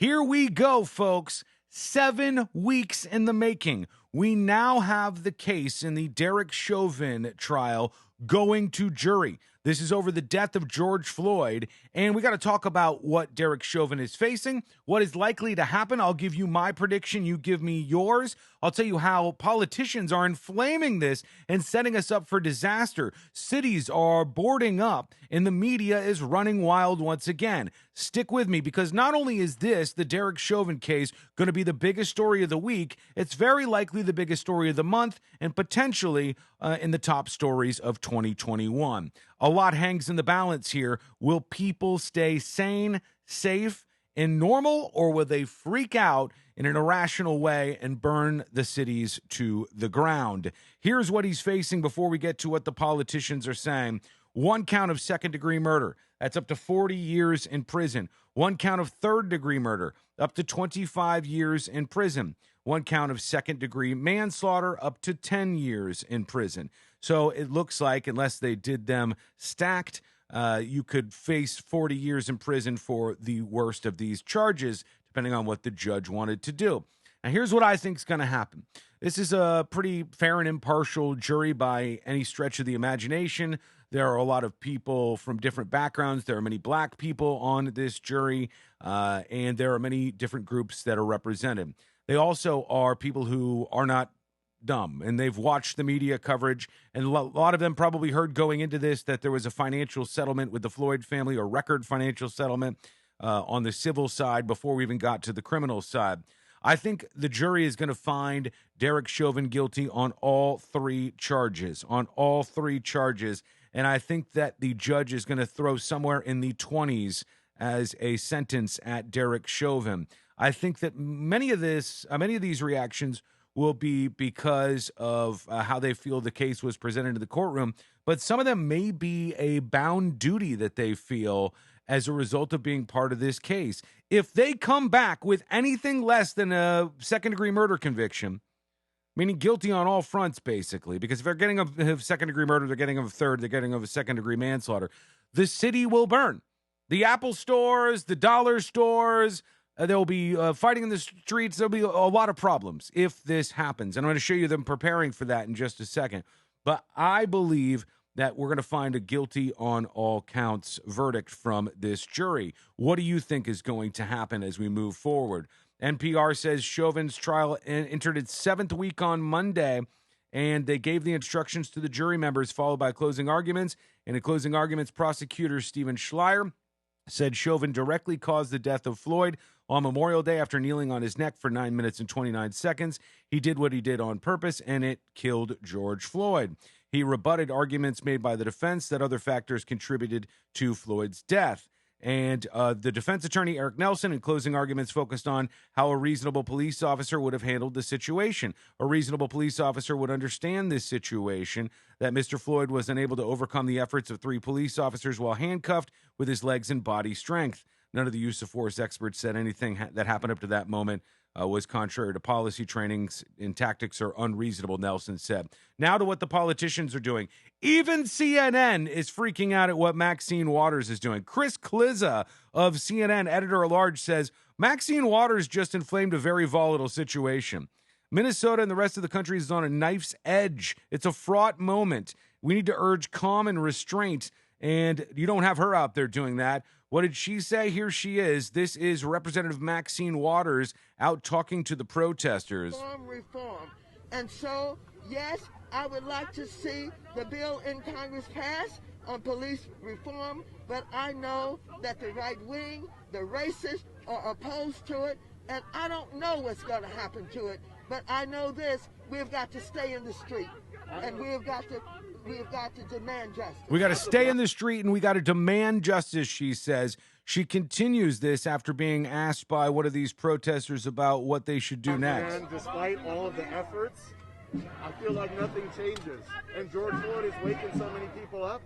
Here we go, folks. 7 weeks in the making. We now have the case in the Derek Chauvin trial going to jury. This is over the death of George Floyd, and we got to talk about what Derek Chauvin is facing, what is likely to happen. I'll give you my prediction, you give me yours. I'll tell you how politicians are inflaming this and setting us up for disaster. Cities are boarding up, and the media is running wild once again. Stick with me, because not only is this, the Derek Chauvin case, going to be the biggest story of the week, it's very likely the biggest story of the month, and potentially in the top stories of 2021. A lot hangs in the balance here. Will people stay sane, safe, and normal, or will they freak out in an irrational way and burn the cities to the ground? Here's what he's facing before we get to what the politicians are saying. 1 count of second-degree murder. That's up to 40 years in prison. 1 count of third-degree murder, up to 25 years in prison. 1 count of second-degree manslaughter, up to 10 years in prison. So it looks like, unless they did them stacked, you could face 40 years in prison for the worst of these charges, depending on what the judge wanted to do. Now, here's what I think is going to happen. This is a pretty fair and impartial jury by any stretch of the imagination. There are a lot of people from different backgrounds. There are many black people on this jury, and there are many different groups that are represented. They also are people who are not dumb, and they've watched the media coverage, and a lot of them probably heard going into this that there was a financial settlement with the Floyd family, or record financial settlement on the civil side before we even got to the criminal side. I think the jury is going to find Derek Chauvin guilty on all 3 charges, and I think that the judge is going to throw somewhere in the 20s as a sentence at Derek Chauvin. I think that many of these reactions will be because of how they feel the case was presented to the courtroom, but some of them may be a bound duty that they feel as a result of being part of this case. If they come back with anything less than a second-degree murder conviction, meaning guilty on all fronts, basically, because if they're getting of second-degree murder, they're getting of a third, they're getting of a second-degree manslaughter, the city will burn. The Apple stores, the dollar stores, there will be fighting in the streets. There'll be a lot of problems if this happens. And I'm going to show you them preparing for that in just a second. But I believe that we're going to find a guilty on all counts verdict from this jury. What do you think is going to happen as we move forward? NPR says Chauvin's trial entered its 7th week on Monday, and they gave the instructions to the jury members, followed by closing arguments. And in closing arguments, prosecutor Stephen Schleier said Chauvin directly caused the death of Floyd on Memorial Day after kneeling on his neck for 9 minutes and 29 seconds. He did what he did on purpose, and it killed George Floyd. He rebutted arguments made by the defense that other factors contributed to Floyd's death. And the defense attorney, Eric Nelson, in closing arguments focused on how a reasonable police officer would have handled the situation. A reasonable police officer would understand this situation, that Mr. Floyd was unable to overcome the efforts of 3 police officers while handcuffed with his legs and body strength. None of the use of force experts said anything that happened up to that moment was contrary to policy trainings and tactics are unreasonable, Nelson said. Now to what the politicians are doing. Even CNN is freaking out at what Maxine Waters is doing. Chris Klizza of CNN, editor-at-large, says, Maxine Waters just inflamed a very volatile situation. Minnesota and the rest of the country is on a knife's edge. It's a fraught moment. We need to urge calm and restraint, and you don't have her out there doing that. What did she say? Here she is. This is Representative Maxine Waters out talking to the protesters. Reform. And so, yes, I would like to see the bill in Congress pass on police reform, but I know that the right wing, the racists, are opposed to it, and I don't know what's going to happen to it. But I know this, we've got to stay in the street, and we've got to demand justice. We got to stay in the street, and we got to demand justice, she says. She continues this after being asked by one of these protesters about what they should do next. And despite all of the efforts, I feel like nothing changes. And George Floyd is waking so many people up,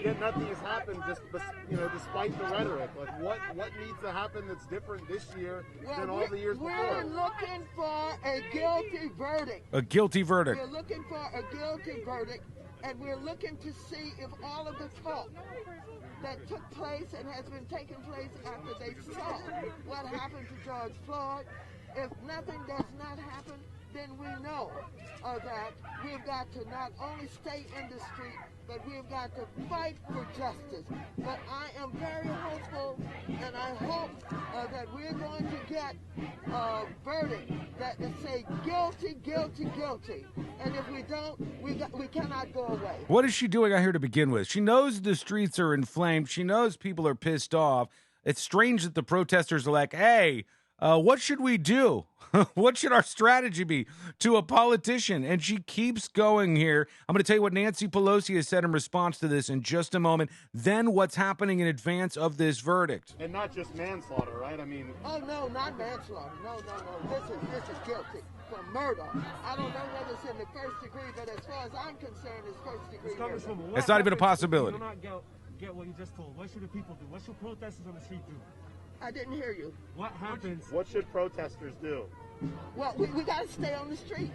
yet nothing has happened despite the rhetoric. Like, what needs to happen that's different this year than all the years before? We're looking for a guilty verdict. A guilty verdict. We're looking for a guilty verdict, and we're looking to see if all of the talk that took place and has been taking place after they saw what happened to George Floyd, if nothing does not happen, then we know that we've got to not only stay in the street, but we've got to fight for justice. But I am very hopeful, and I hope that we're going to get a verdict that will say guilty, guilty, guilty. And if we don't, we cannot go away. What is she doing out here to begin with? She knows the streets are inflamed. She knows people are pissed off. It's strange that the protesters are like, hey, what should we do? What should our strategy be to a politician? And she keeps going here. I'm going to tell you what Nancy Pelosi has said in response to this in just a moment. Then what's happening in advance of this verdict. And not just manslaughter, right? I mean... Oh, no, not manslaughter. No. This is guilty for murder. I don't know whether it's in the first degree, but as far as I'm concerned, it's first degree murder. It's not even a possibility. Do not get what you just told. What should the people do? What should protesters on the street do? I didn't hear you. What happens? What should protesters do? Well, we got to stay on the street,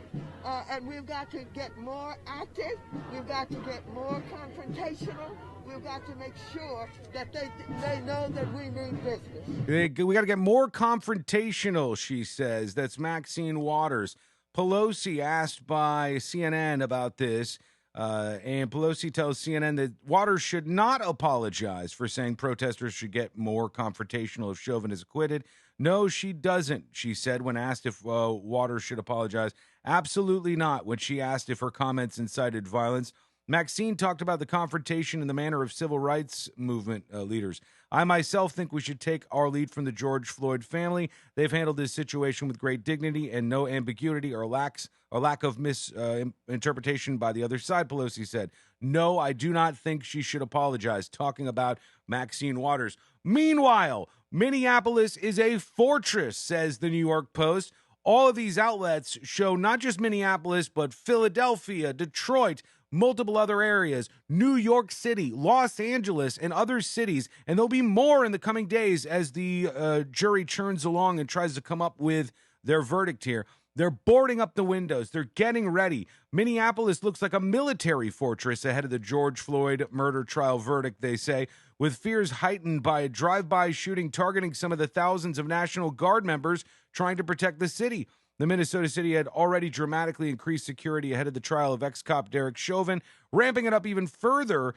and we've got to get more active. We've got to get more confrontational. We've got to make sure that they know that we mean business. We got to get more confrontational, she says. That's Maxine Waters. Pelosi asked by CNN about this, and Pelosi tells CNN that Waters should not apologize for saying protesters should get more confrontational if Chauvin is acquitted. No, she doesn't, she said when asked if Waters should apologize. Absolutely not, when she asked if her comments incited violence. Maxine talked about the confrontation in the manner of civil rights movement leaders. I myself think we should take our lead from the George Floyd family. They've handled this situation with great dignity and no ambiguity or lack of misinterpretation by the other side, Pelosi said. No, I do not think she should apologize, talking about Maxine Waters. Meanwhile, Minneapolis is a fortress, says the New York Post. All of these outlets show not just Minneapolis, but Philadelphia, Detroit, multiple other areas, New York City, Los Angeles, and other cities. And there'll be more in the coming days as the jury churns along and tries to come up with their verdict here. They're boarding up the windows. They're getting ready. Minneapolis looks like a military fortress ahead of the George Floyd murder trial verdict, they say, with fears heightened by a drive-by shooting targeting some of the thousands of National Guard members trying to protect the city. The Minnesota City had already dramatically increased security ahead of the trial of ex-cop Derek Chauvin, ramping it up even further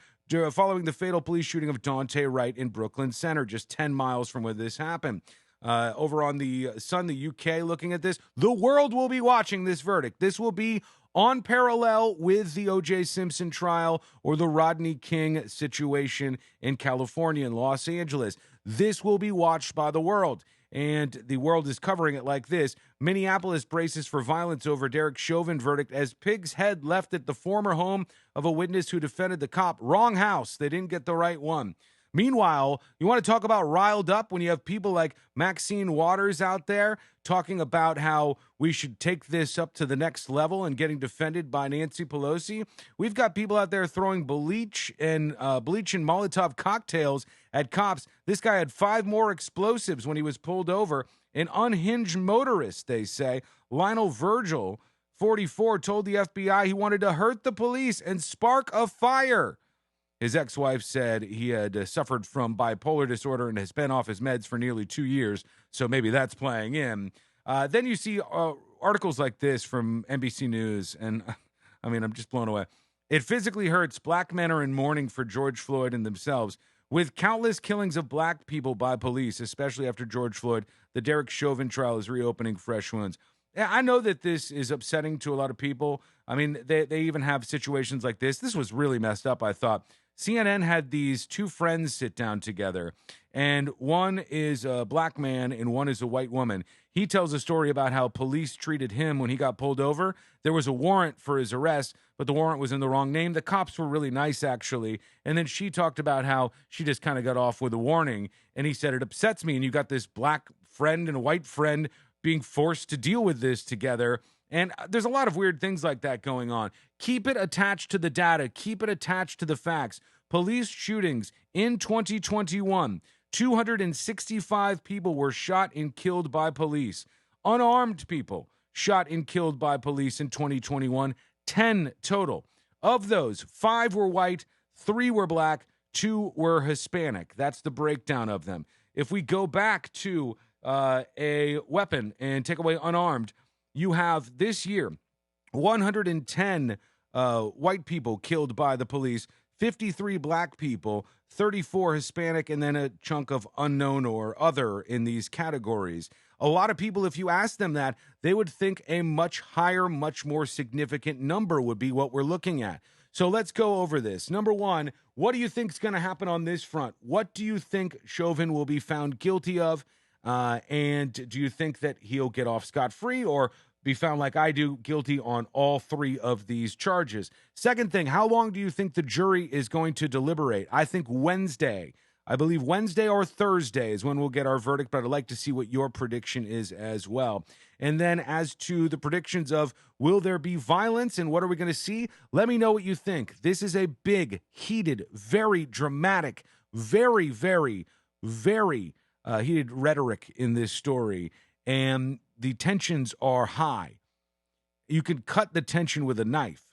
following the fatal police shooting of Dante Wright in Brooklyn Center, just 10 miles from where this happened. Over on the Sun, the UK, looking at this, the world will be watching this verdict. This will be on parallel with the O.J. Simpson trial or the Rodney King situation in California and Los Angeles. This will be watched by the world, and the world is covering it like this. Minneapolis braces for violence over Derek Chauvin verdict as pig's head left at the former home of a witness who defended the cop. Wrong house. They didn't get the right one. Meanwhile, you want to talk about riled up when you have people like Maxine Waters out there talking about how we should take this up to the next level and getting defended by Nancy Pelosi. We've got people out there throwing bleach and Molotov cocktails at cops. This guy had 5 more explosives when he was pulled over. An unhinged motorist, they say. Lionel Virgil, 44, told the FBI he wanted to hurt the police and spark a fire. His ex-wife said he had suffered from bipolar disorder and has been off his meds for nearly 2 years, so maybe that's playing in. Then you see articles like this from NBC News, and I mean, I'm just blown away. It physically hurts. Black men are in mourning for George Floyd and themselves. With countless killings of black people by police, especially after George Floyd, the Derek Chauvin trial is reopening fresh wounds. I know that this is upsetting to a lot of people. I mean, they even have situations like this. This was really messed up, I thought. CNN had these 2 friends sit down together, and one is a black man and one is a white woman. He tells a story about how police treated him when he got pulled over. There was a warrant for his arrest, but the warrant was in the wrong name. The cops were really nice, actually. And then she talked about how she just kind of got off with a warning, and he said, it upsets me, and you got this black friend and a white friend being forced to deal with this together. And there's a lot of weird things like that going on. Keep it attached to the data. Keep it attached to the facts. Police shootings in 2021. 265 people were shot and killed by police. Unarmed people shot and killed by police in 2021. 10 total. Of those, 5 were white, 3 were black, 2 were Hispanic. That's the breakdown of them. If we go back to a weapon and take away unarmed, you have this year 110 white people killed by the police, 53 black people, 34 Hispanic, and then a chunk of unknown or other in these categories. A lot of people, if you ask them that, they would think a much higher, much more significant number would be what we're looking at. So let's go over this. Number one, what do you think is going to happen on this front? What do you think Chauvin will be found guilty of? And do you think that he'll get off scot-free or be found like I do, guilty on all 3 of these charges? Second thing, how long do you think the jury is going to deliberate? I think Wednesday. I believe Wednesday or Thursday is when we'll get our verdict, but I'd like to see what your prediction is as well. And then as to the predictions of will there be violence and what are we going to see? Let me know what you think. This is a big, heated, very dramatic, very, very, very heated rhetoric in this story. And the tensions are high. You can cut the tension with a knife,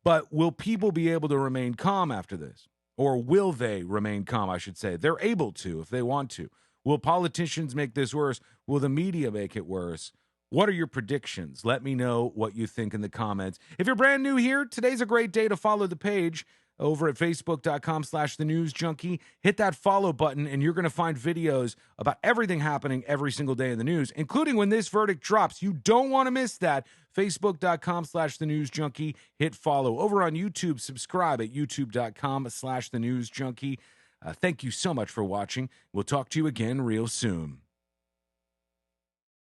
but will people be able to remain calm after this? Or will they remain calm, I should say? They're able to if they want to. Will politicians make this worse? Will the media make it worse? What are your predictions? Let me know what you think in the comments. If you're brand new here, today's a great day to follow the page over at facebook.com/thenewsjunkie. Hit that follow button, and you're going to find videos about everything happening every single day in the news, including when this verdict drops. You don't want to miss that. Facebook.com/thenewsjunkie. Hit follow. Over on YouTube, subscribe at youtube.com/thenewsjunkie. Thank you so much for watching. We'll talk to you again real soon.